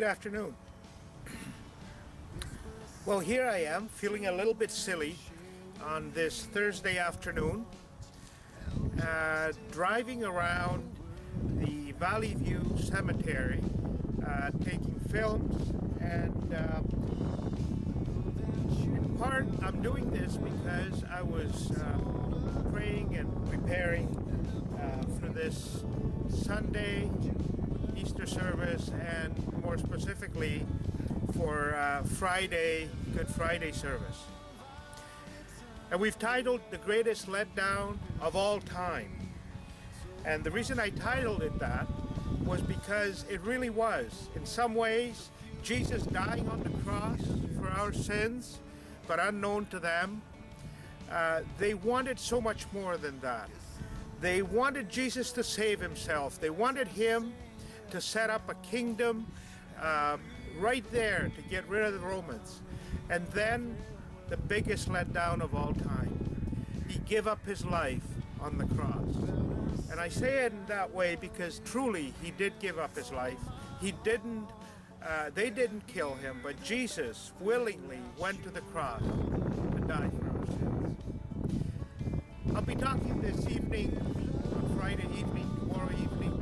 afternoon. Well, here I am, feeling a little bit silly on this Thursday afternoon, driving around the Valley View Cemetery, taking films, and in part I'm doing this because I was praying and preparing for this Sunday Easter service, and more specifically for Friday, Good Friday service. And we've titled The Greatest Letdown of All Time. And the reason I titled it that was because it really was. In some ways, Jesus dying on the cross for our sins, but unknown to them. They wanted so much more than that. They wanted Jesus to save himself. They wanted him to set up a kingdom right there to get rid of the Romans. And then the biggest letdown of all time. He gave up his life on the cross. And I say it in that way because truly he did give up his life. He didn't, they didn't kill him, but Jesus willingly went to the cross to die for our sins. I'll be talking this evening, on Friday evening, tomorrow evening,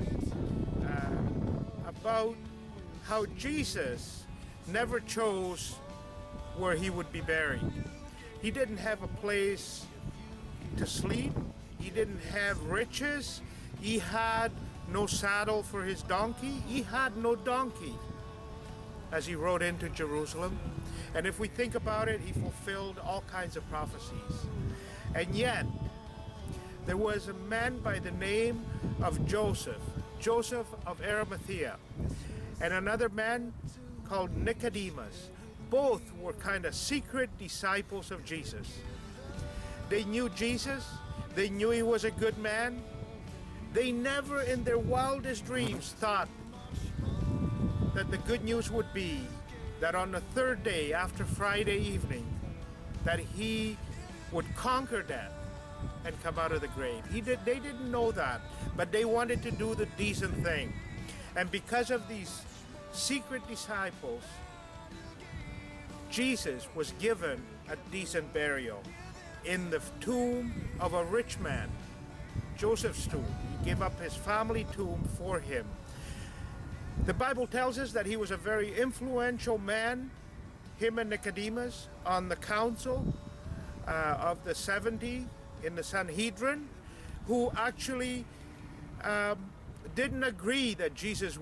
about how Jesus never chose where he would be buried. He didn't have a place to sleep. He didn't have riches. He had no saddle for his donkey. He had no donkey as he rode into Jerusalem. And if we think about it, he fulfilled all kinds of prophecies. And yet, there was a man by the name of Joseph of Arimathea, and another man called Nicodemus. Both were kind of secret disciples of Jesus. They knew Jesus. They knew he was a good man. They never in their wildest dreams thought that the good news would be that on the third day after Friday evening, that he would conquer death and come out of the grave. They didn't know that, but they wanted to do the decent thing. And because of these secret disciples, Jesus was given a decent burial in the tomb of a rich man, Joseph's tomb. He gave up his family tomb for him. The Bible tells us that he was a very influential man, him and Nicodemus, on the council of the 70 in the Sanhedrin, who actually didn't agree that Jesus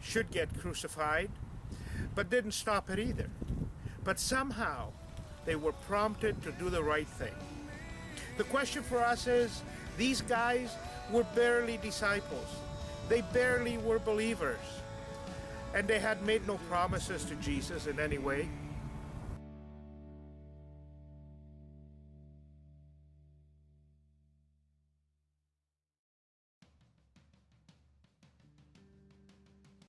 should get crucified, but didn't stop it either. But somehow they were prompted to do the right thing. The question for us is, these guys were barely disciples. They barely were believers. And they had made no promises to Jesus in any way.